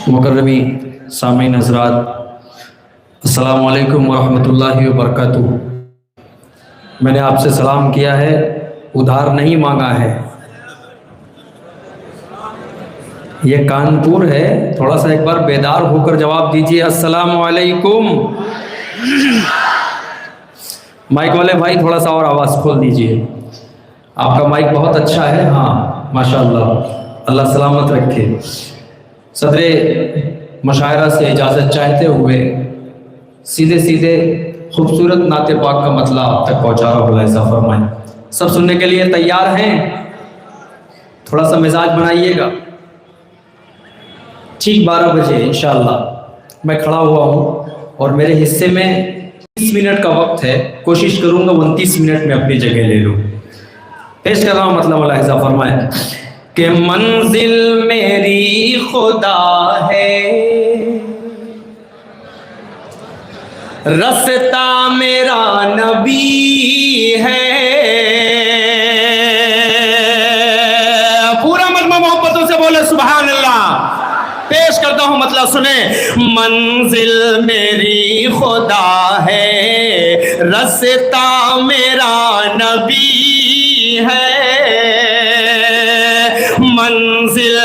مکرمی سامعین حضرات، السلام علیکم ورحمۃ اللہ وبرکاتہ۔ میں نے آپ سے سلام کیا ہے، ادھار نہیں مانگا ہے۔ یہ کانپور ہے، تھوڑا سا ایک بار بیدار ہو کر جواب دیجیے السلام علیکم۔ مائک والے بھائی تھوڑا سا اور آواز کھول دیجیے، آپ کا مائک بہت اچھا ہے۔ ہاں ماشاءاللہ، اللہ سلامت رکھے۔ صدر مشاعرہ سے اجازت چاہتے ہوئے سیدھے سیدھے خوبصورت نعت پاک کا مطلب آپ تک پہنچا رہا ہوں، ایسا فرمائیں۔ سب سننے کے لیے تیار ہیں؟ تھوڑا سا مزاج بنائیے گا۔ ٹھیک 12 بجے انشاءاللہ میں کھڑا ہوا ہوں اور میرے حصے میں 30 منٹ کا وقت ہے، کوشش کروں گا 29 منٹ میں اپنی جگہ لے لوں۔ پیش کر رہا ہوں مطلب ملاحظہ فرمائیں کہ منزل میری خدا ہے، رستہ میرا نبی ہے۔ پورا مجمع محبتوں سے بولے سبحان اللہ۔ پیش کرتا ہوں مطلب سنیں، منزل میری خدا ہے، رستہ میرا نبی ہے۔ منزل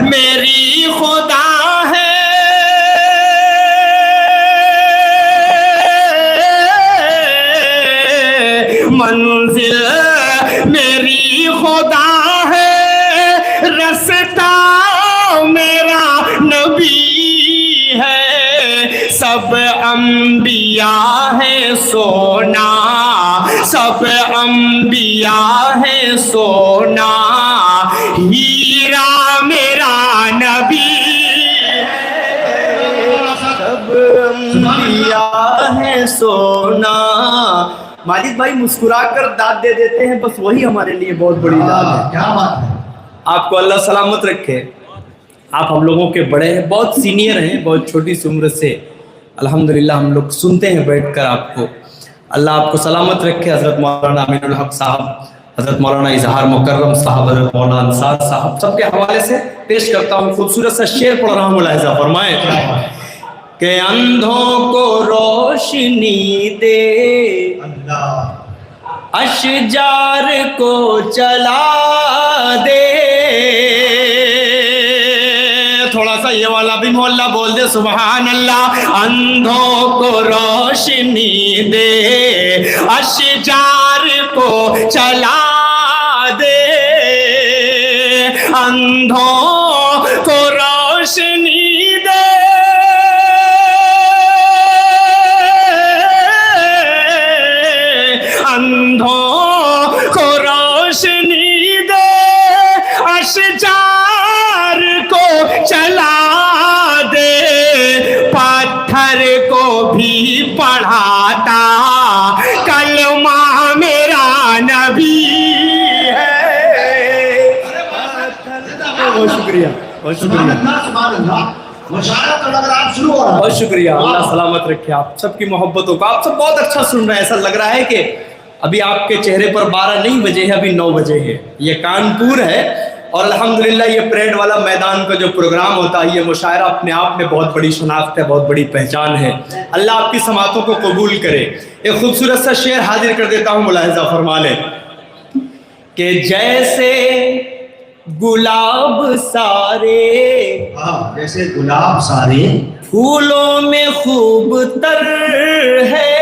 میری خدا ہے، منزل میری خدا ہے، رستہ میرا نبی ہے۔ سب انبیاء ہے سونا، سب انبیاء ہے سونا، ہیرا میرا نبی ہے۔ سب انبیاء ہے سونا۔ ماجد بھائی مسکرا کر داد دے دیتے ہیں، بس وہی ہمارے لیے بہت بڑی داد ہے۔ کیا بات ہے، آپ کو اللہ سلامت رکھے۔ آپ ہم لوگوں کے بڑے ہیں، بہت سینئر ہیں، بہت چھوٹی سی عمر سے الحمدللہ ہم لوگ سنتے ہیں بیٹھ کر آپ کو۔ اللہ آپ کو سلامت رکھے۔ حضرت مولانا امین الحق صاحب، حضرت مولانا اظہار مکرم صاحب، حضرت مولانا انصار صاحب، سب کے حوالے سے پیش کرتا ہوں۔ خوبصورت سا شعر پڑھ رہا ہوں، ملاحظہ فرمائیں کہ اندھوں کو روشنی دے، اشجار کو چلا دے۔ تھوڑا سا یہ والا بھی محلہ بول دے سبحان اللہ۔ اندھوں کو روشنی دے، اشجار کو چلا دے۔ اندھوں کو روشنی دے، اندھوں کو روشنی دے، اشجار کو چلا دے۔ پتھر کو بھی پڑھاتا کلمہ میرا نبی ہے۔ بہت شکریہ، بہت شکریہ، بہت شکریہ۔ اللہ سلامت رکھے آپ سب کی محبتوں کو۔ آپ سب بہت اچھا سن رہے ہیں، ایسا لگ رہا ہے کہ ابھی آپ کے چہرے پر 12 نہیں بجے ہے، ابھی 9 بجے ہے۔ یہ کانپور ہے اور الحمدللہ یہ پریڈ والا میدان کا جو پروگرام ہوتا ہے، یہ مشاعرہ اپنے آپ میں بہت بڑی شناخت ہے، بہت بڑی پہچان ہے۔ اللہ آپ کی سماعتوں کو قبول کرے۔ ایک خوبصورت سا شعر حاضر کر دیتا ہوں، ملاحظہ فرما لیں کہ جیسے گلاب سارے، جیسے گلاب سارے پھولوں میں خوب تر ہے،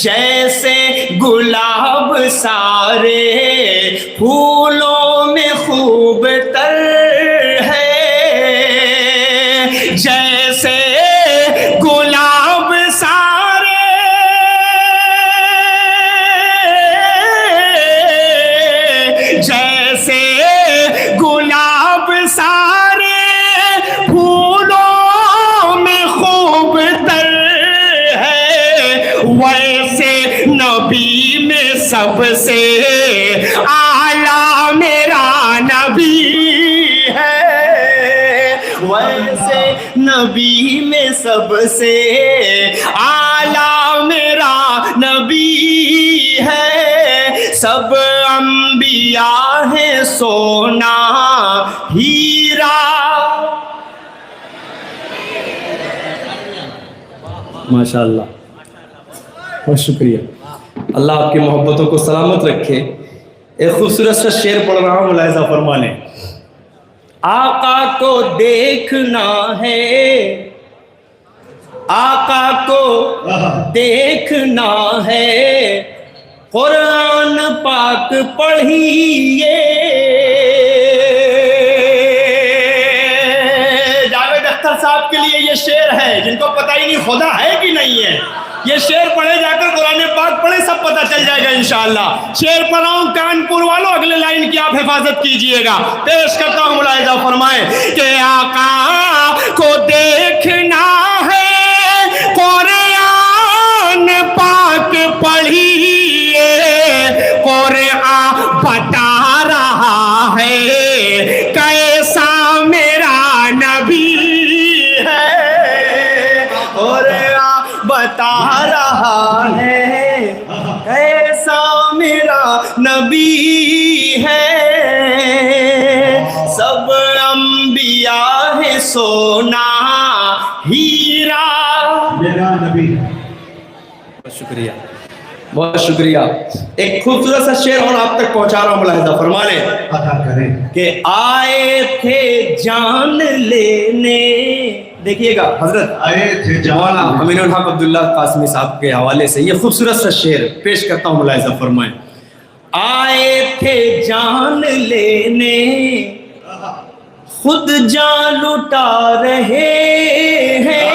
جیسے گلاب سارے پھولوں میں خوب تر ہے، جیسے گلاب سارے، جیسے گلاب سارے پھولوں میں خوب تر ہے، ویسے نبی میں سب سے اعلیٰ میرا نبی ہے، ویسے نبی میں سب سے اعلیٰ میرا نبی ہے۔ سب انبیاء انبیاء ہیں سونا ہیرا. ماشاء اللہ، بہت شکریہ. اللہ آپ کی محبتوں کو سلامت رکھے. ایک خوبصورت سا شعر پڑھ رہا ہوں، ملاحظہ فرما لیں. آقا کو دیکھنا ہے، آقا کو دیکھنا ہے، قرآن پاک پڑھیے. جاوید اختر صاحب کے لیے یہ شعر ہے، جن کو پتہ ہی نہیں خدا ہے کہ نہیں ہے. یہ شعر پڑھے جا کر قرآن پاک پڑھے، سب پتہ چل جائے گا انشاءاللہ. شعر پڑھ رہا ہوں کانپور والوں، اگلے لائن کی آپ حفاظت کیجئے گا. پیش کرتا ہوں، ملاحظہ فرمائیں کہ آقا کو دیکھنا ہے، قرآن پاک پڑھیے. قرآن بتا رہا ہے کیسا میرا نبی ہے. قرآن بتا رہا ہے کیسا میرا نبی ہے. سب انبیاء ہے سونا ہیرا. میرا نبی. بہت شکریہ، بہت شکریہ. ایک خوبصورت سا شعر اور آپ تک پہنچا رہا ہوں، ملاحظہ فرما لیں عطا کریں. کہ آئے تھے جان لینے. دیکھیے گا حضرت آئے تھے مولانا جان. امین الحق عبداللہ قاسمی صاحب کے حوالے سے یہ خوبصورت سا شعر پیش کرتا ہوں، ملاحظہ فرمائیں. آئے تھے جان لینے، خود جان لٹا رہے ہیں.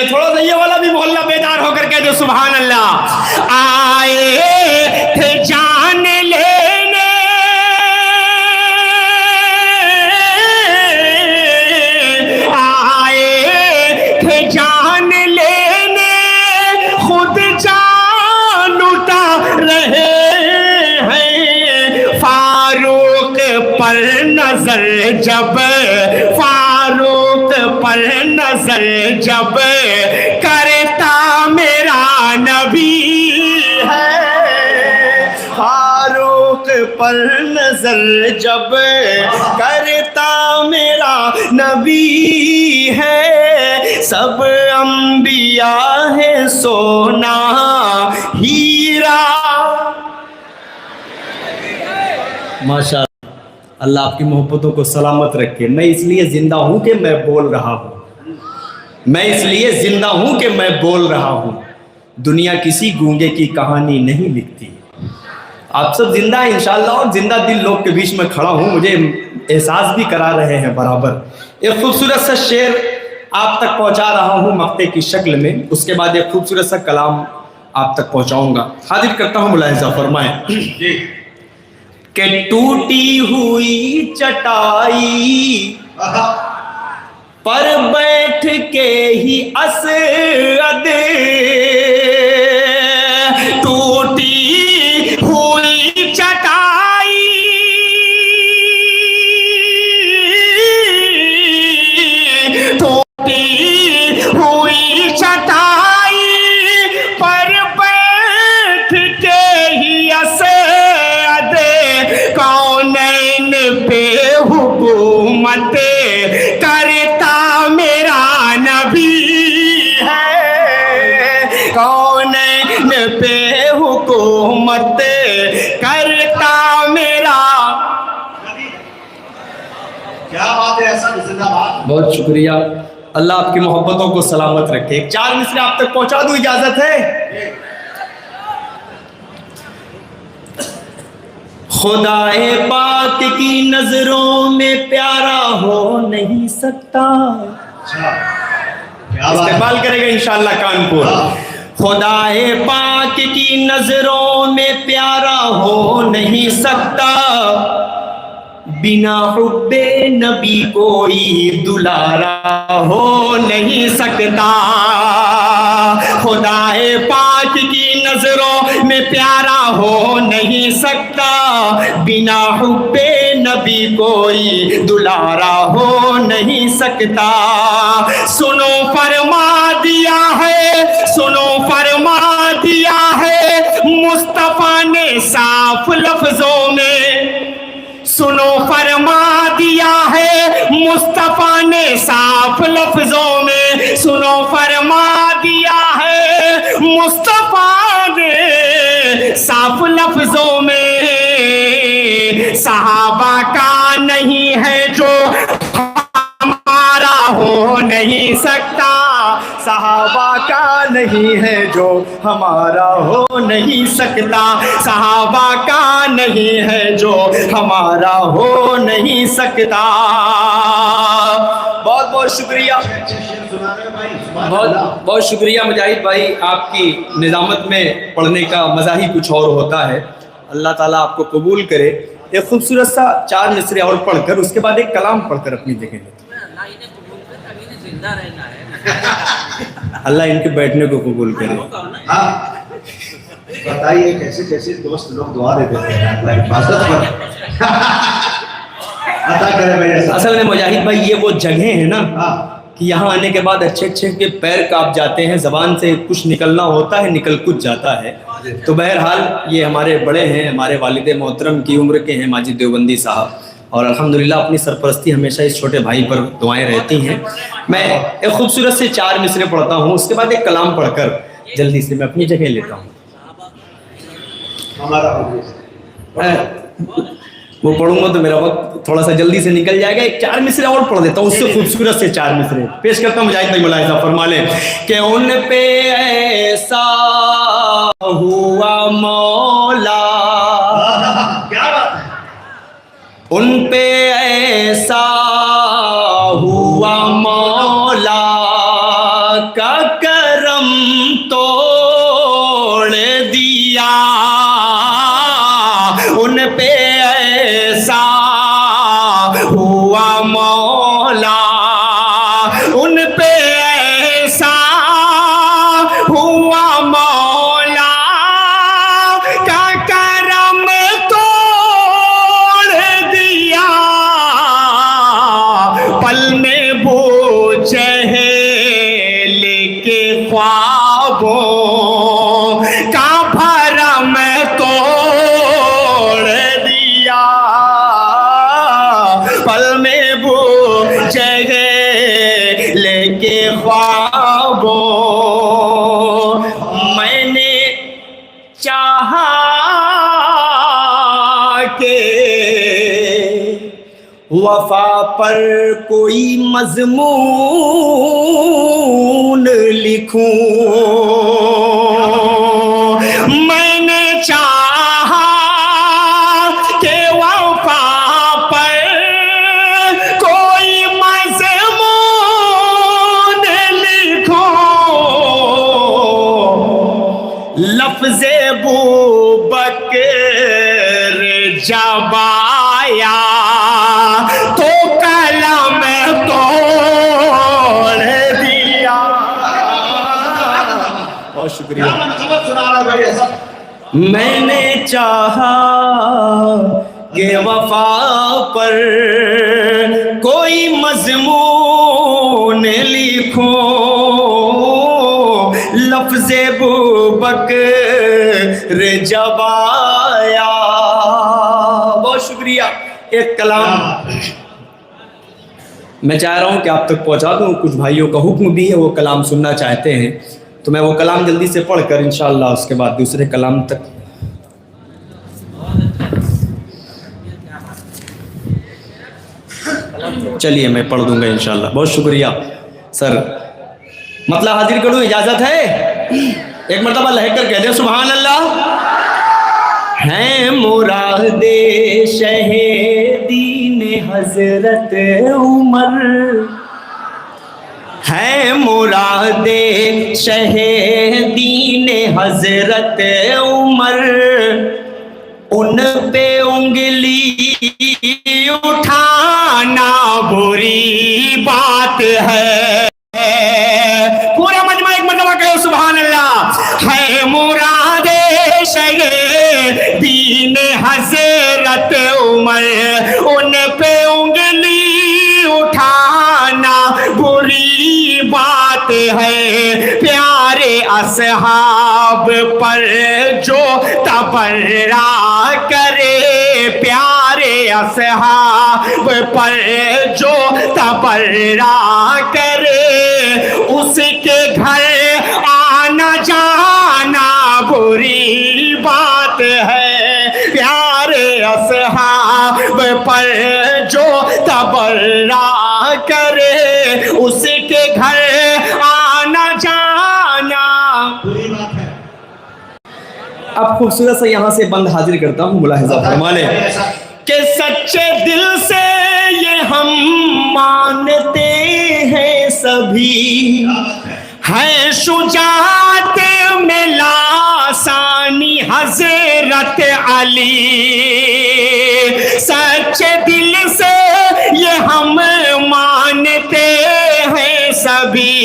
تھوڑا سا یہ والا بھی محلہ بیدار ہو کر کہہ دو سبحان اللہ. آئے تھے جان لینے، آئے تھے جان لینے، خود جان لٹا رہے ہیں. فاروق پر نظر جب، فاروق پر نظر جب کرتا میرا نبی ہے. فاروق پر نظر جب کرتا میرا نبی ہے. سب انبیاء ہے سونا ہیرا. ماشاء اللہ، اللہ آپ کی محبتوں کو سلامت رکھے. میں اس لیے زندہ ہوں کہ میں بول رہا ہوں، میں اس لیے زندہ ہوں کہ میں بول رہا ہوں. دنیا کسی گونگے کی کہانی نہیں لکھتی. آپ سب زندہ ہیں انشاءاللہ، اور زندہ دل لوگ کے بیچ میں کھڑا ہوں، مجھے احساس بھی کرا رہے ہیں برابر. ایک خوبصورت سا شعر آپ تک پہنچا رہا ہوں مقطع کی شکل میں، اس کے بعد ایک خوبصورت سا کلام آپ تک پہنچاؤں گا. حاضر کرتا ہوں، ملاحظہ فرمائیں کہ ٹوٹی ہوئی چٹائی پر بیٹھ کے ہی اسعد، ٹوٹی ہوئی چٹائی ٹوٹی ہوئی چٹائی پر بیٹھ کے ہی اسعد کونین پہ حکومت کرتا میرا نبی ہے. کونین پہ حکومت کرتا میرا. کیا بات ہے، ایسا زندہ باد. بہت شکریہ. اللہ آپ کی محبتوں کو سلامت رکھے. ایک 4 مصرے آپ تک پہنچا دوں، اجازت ہے؟ خدائے پاک کی نظروں میں پیارا ہو نہیں سکتا. اچھا، کیا بات ہے. استقبال کرے گا انشاءاللہ کانپور. خدائے پاک کی نظروں میں پیارا ہو نہیں سکتا، بنا حب نبی کوئی دلارا ہو نہیں سکتا. خدائے پاک کی نظروں میں پیارا ہو نہیں سکتا، بنا حب نبی کوئی دلارا ہو نہیں سکتا. سنو فرما دیا ہے، سنو فرما دیا ہے मुस्तफा ने साफ लफ्जों में सुनो फरमा दिया है, मुस्तफा ने साफ लफ्जों में सुनो फरमा दिया है, मुस्तफा ने साफ लफ्जों में सहाबा का नहीं है जो हमारा हो नहीं सकता, सहाबा का नहीं है जो हमारा हो नहीं सकता, सहाबा का नहीं है जो हमारा हो नहीं सकता। बहुत बहुत शुक्रिया, अच्छे शेर सुना रहे हैं भाई, सुभान बहुत अल्लाह। बहुत शुक्रिया मुजाहिद भाई, आपकी निज़ामत में पढ़ने का मज़ा ही कुछ और होता है। अल्लाह ताला आपको कबूल करे। एक खूबसूरत सा 4 मिसरे और पढ़कर उसके बाद एक कलाम पढ़कर अपनी जगह लेते हैं। अल्लाह इनके बैठने को कबूल करे। हाँ, बताइए कैसे कैसे दोस्त लोग दुआ देते हैं अल्लाह हिफाजत कर अता करे मेरे साथ। असल में मुजाहिद भाई ये वो जगह है ना हाँ, कि यहाँ आने के बाद अच्छे अच्छे के पैर कांप जाते हैं, ज़बान से कुछ निकलना होता है, निकल कुछ जाता है। तो बहरहाल ये हमारे बड़े हैं, हमारे वालिद मोहतरम की उम्र के हैं माजिद देवबंदी साहब, और अल्हम्दुलिल्लाह अपनी सरपरस्ती हमेशा इस छोटे भाई पर दुआएं रहती हैं। मैं एक खूबसूरत से 4 मिसरे पढ़ता हूँ, उसके बाद एक कलाम पढ़कर जल्दी से मैं अपनी जगह लेता हूँ। हमारा हो गया। वो पढ़ूंगा तो मेरा वक्त थोड़ा सा जल्दी से निकल जाएगा। एक 4 मिसरे और पढ़ देता हूँ, उससे खूबसूरत से 4 मिसरे पेश करता हूँ। मुजाहिद भाई मुलाहिजा फरमा लें कि उन पे ऐसा हुआ मौला, क्या बात है। उन पे ऐसा हुआ मौला का करम तोड़ दिया, उन पे ऐसा हुआ मौला, उन पे ऐसा हुआ मौला का करम तोड़ दिया, पल में वो चहेल के ख्वाबों का भरम तोड़ दिया, पल में वो चहेल के ख्वाबों, मैंने चाहा के वफा पर कोई मजमून लिखूं, मैंने चाहा के वफा पर कोई मजमून लिखूं, लफ्ज़े बू बकर जब आया तो कलम तोड़ दिया। बहुत शुक्रिया। क्या मनकबत सुना रहा है भाई ऐसा। मैंने चाहा कि वफा पर कोई मजमून लिखूं, लफ्ज़े बू बकर जब आया। बहुत शुक्रिया। एक कलाम मैं चाह रहा हूँ कि आप तक पहुँचा दूँ, कुछ भाइयों का हुक्म भी है, वो कलाम सुनना चाहते हैं, तो मैं वो कलाम जल्दी से पढ़कर इंशाअल्लाह उसके बाद दूसरे कलाम तक। चलिए मैं पढ़ दूंगा इंशाअल्लाह। बहुत शुक्रिया सर। मतलब हाजिर करूँ, इजाज़त है? एक मरतबा लहकर कह दे सुभान अल्लाह। है मुरादे शहीदीन हजरत उमर, है मुरादे शहीदीन हजरत उमर, उन पे उंगली उठाना बुरी बात है। पूरा मजमा एक मरतबा कहो सुभान अल्लाह। है मुरादे शहीदीन हजरत उमर, उन पे उंगली उठाना बुरी बुरी बात है प्यारे असहाब पर जो तबर्रा करे, प्यारे असहाब पर जो तबर्रा करे, उसके घर आना जाना बुरी बात है, प्यारे असहाब पर जो तबर्रा करे, उसके घर आना जाना बुरी बात है। अब खूबसूरत से यहाँ से बंद हाजिर करता हूँ, मुलाहिजा फरमा लें कि सच्चे दिल से ये हम मानते हैं सभी, है शुजाअत में लासानी हजरत अली, सच्चे दिल से ये हम मानते हैं सभी,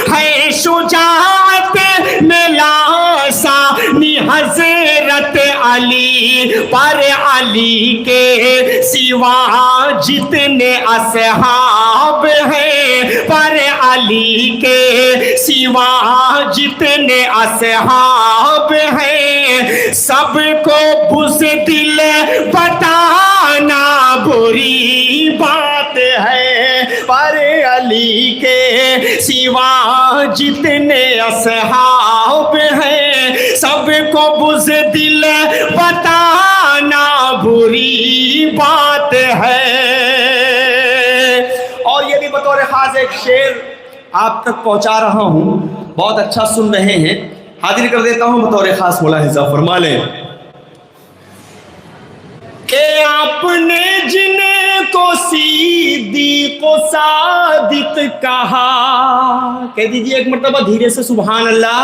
है शुजाअत में लासानी हजरत अली, पर अली के सिवा जितने असहाब हैं, पर अली के सिवा जितने असहाब हैं, सबको बुज़दिल बताना बुरी बात है, पर अली के सिवा जितने असहाब हैं, सबको बुज़दिल बताना बुरी बात है। और ये भी बतौर खास एक शेर आप तक पहुंचा रहा हूं, बहुत अच्छा सुन रहे हैं, हाजिर कर देता हूं बतौर खास, मुलाहिजा फरमा लें कि आपने जिनको सिद्दीक़ को सादिक कहा, कह दीजिए एक मर्तबा धीरे से, सुभान अल्लाह।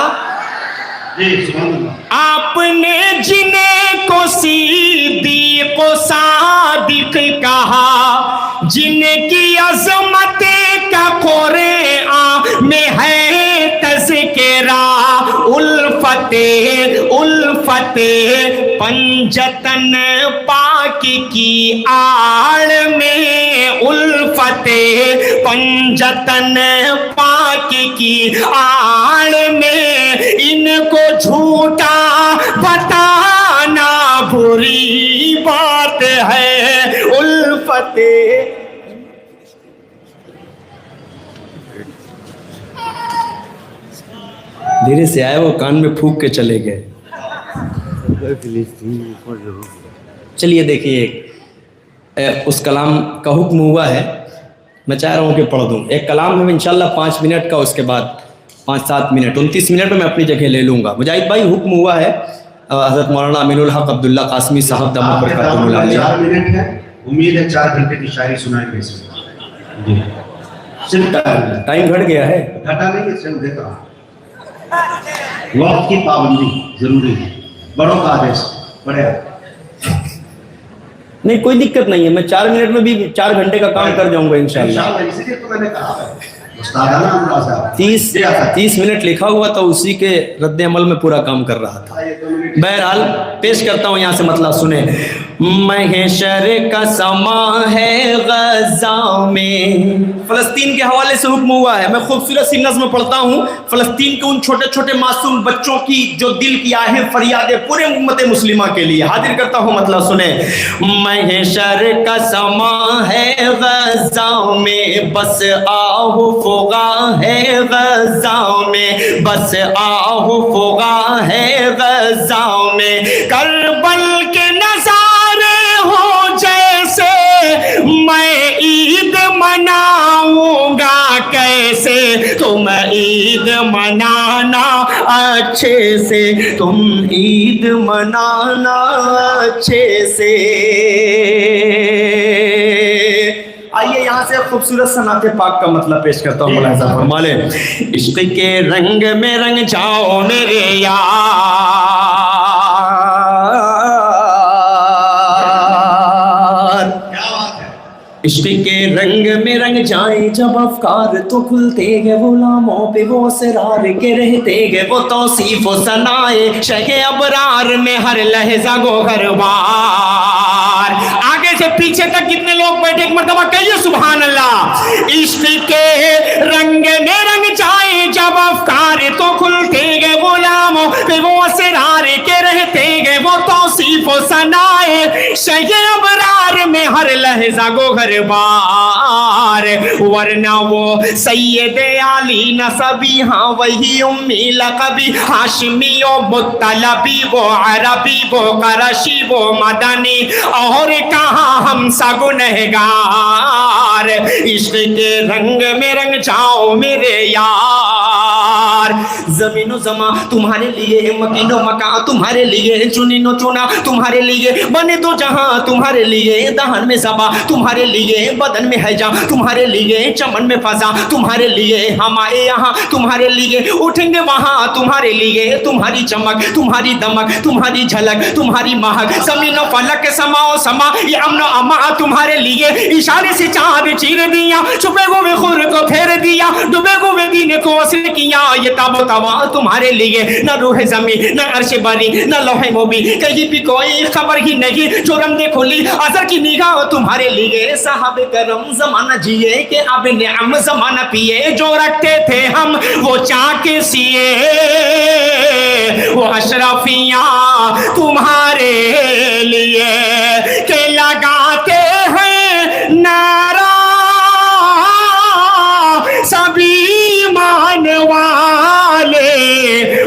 जी सुभान अल्लाह। आपने जिनको सिद्दीक़ को सादिक कहा, जिनकी अज़मत का कुरान में है तज़किरा, उल्फते पंजतन पाक की आड़ में, उल्फते पंजतन पाक की आड़ में, इनको झूठा बताना बुरी बात है, उल्फते धीरे से आए, वो कान में फूंक के चले गए। चलिए देखिए, उस कलाम का हुक्म हुआ है, मैं चाह रहा हूँ कि पढ़ दूँ। एक कलाम है इंशाल्लाह 5 मिनट का, उसके बाद 5-7 मिनट, 29 मिनट में मैं अपनी जगह ले लूँगा। मुजाहिद भाई हुक्म हुआ है, हज़रत मौलाना अमीनुल हक अब्दुल्ला कासमी साहब दामद बरकातुहुल आलिया। 4 मिनट है, उम्मीद है 4 घंटे की शायरी सुनाएंगे इसमें। जी सिर्फ टाइम घट गया है, घटा नहीं है, सिर्फ देखा वक्त की पाबंदी जरूरी है, बड़ों का आदेश पढ़े। नहीं कोई दिक्कत नहीं है, मैं 4 मिनट में भी 4 घंटे का काम कर जाऊंगा इंशाल्लाह। इंशाल्लाह, इसीलिए तो मैंने कहा है उस्तादाना अंदाज़ है। 30 मिनट लिखा हुआ था, उसी के रद्द अमल में पूरा काम कर रहा था। बहरहाल पेश करता हूँ, यहाँ से मतलब सुने। महशर का समा है गज़ा में, फ़लस्तीन के हवाले से हुक्म हुआ है। मैं खूबसूरत सी नज़्म पढ़ता हूँ, फ़लस्तीन के उन छोटे छोटे मासूम बच्चों की जो दिल की आहें फरियादें पूरे उम्मत मुस्लिमा के लिए हाजिर करता हूँ, मतलब सुने। महशर का समा है गज़ा में, बस आहू फुगा है गज़ा में, बस आहू फुगा है गज़ा में, करबल के नज़ारे हो जैसे, मैं ईद मनाऊंगा कैसे, तुम ईद मनाना अच्छे से, तुम ईद मनाना अच्छे से। आइए यहाँ से खूबसूरत सनाते पाक का मतलब पेश करता हूँ, मुलाहिज़ा फरमा लें। इश्क़ के रंग में रंग जाओ मेरे यार, इश्क़ के रंग में रंग जाए जब अफकार तो खुलते हैं गुलामों पे वो असरार के रहते हैं वो तौसीफ व सनाए शहे अबरार में हर लहजा गो घरबार। आगे से पीछे तक कितने लोग बैठे, एक मर्तबा कहिए सुभान अल्लाह। इश्क़ के रंग कहते हैं वो तौसीफ व सनाए शह अबरार में हर लहजा गोहर बार, वरना वो सैयद आली नसबी, हाँ वही उम्मी लकबी, हाशमी ओ मुत्तलबी, वो अरबी वो करशी वो मदनी, और कहाँ हम सा गुनहगार, इश्क के रंग में रंग जाओ मेरे यार। जमीनो जमा तुम्हारे लिए, मकीनो मका तुम्हारे लिए, चुनीनो चुना तुम्हारे लिए, बने दो जहां तुम्हारे लिए, दहन में सबा तुम्हारे लिए, बदन में हैजा तुम्हारे लिए, चमन में फजा तुम्हारे लिए, हम आए यहाँ तुम्हारे लिए, उठेंगे वहां तुम्हारे लिए, तुम्हारी चमक तुम्हारी दमक तुम्हारी झलक तुम्हारी महक, जमीनो फलक समाओ समा ये अमनो अमा तुम्हारे लिए, इशारे से चांद चीर दिया, छुपे हुए खुर को फेर दिया, डूबे हुए दीन को असर किया, ये ताबो तवा तुम्हारे लिए, न रूह जमी न अर्श बरी न लोहे मोबी, कहीं भी कोई खबर ही नहीं, जो रमदे खुली असर की निगाह तुम्हारे लिए, साहब करम जमाना जिए के अब निअम जमाना पिए, जो रखते थे हम वो चाके सिए, वो अशरफियां तुम्हारे लिए, के लगाते हैं नारा सभी मान वाले,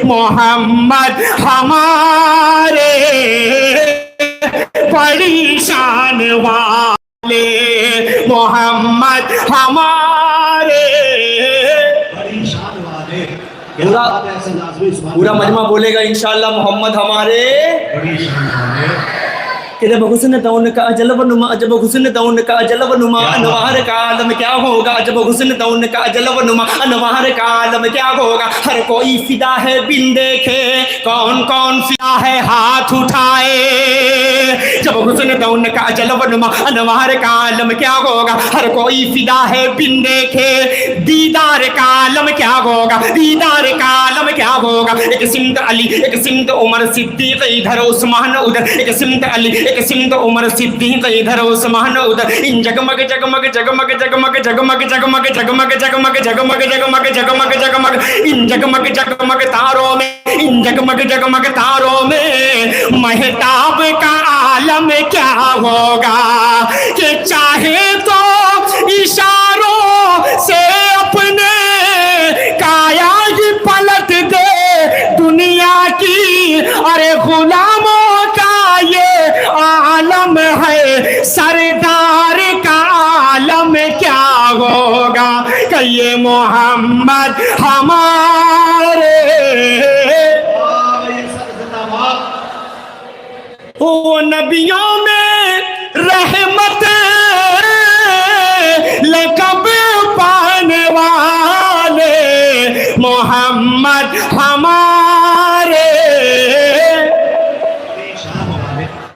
मोहम्मद हमारे बड़ी शान वाले, मोहम्मद हमारे बड़ी शान वाले। पूरा पूरा मजमा बोलेगा इंशाअल्लाह, मोहम्मद हमारे बड़ी शान वाले। कि जब हुस्न तौन का अजलब नुमा, जब हुस्न तौन का अजलब नुमा, अनवार का आलम क्या होगा, जब हुस्न तौन का अजलब नुमा, अनवार का आलम क्या होगा, हर कोई फिदा है बिन देखे, कौन कौन फिदा है हाथ उठाए, जब हुस्न तौन का अजलब नुमा, अनवार का आलम क्या होगा, हर कोई फिदा है बिन देखे, दीदार का आलम क्या होगा, दीदार का आलम क्या होगा, एक सिमत अली एक सिमत उमर सिद्दीक, इधर उस्मान उधर, एक सिमत अली एक सिमत उमर सिद्दीक, इधर उस्मान उधर, इन जगमग जगमग जगमग जगमग जगमग जगमग जगमग जगमग जगमग जगमग जगमग जगमग, इन जगमग जगमग तारों में, इन जगमग जगमग तारों में महताब का आलम क्या होगा, कि चाहे तो इशारों से अपने काया ही पलट दे दुनिया की, अरे गुलामों का ये आलम है, सरदार का आलम क्या होगा, कि ये मोहम्मद हमारे, वो नबियों में रहमत लक़ब पाने वाले, मोहम्मद हम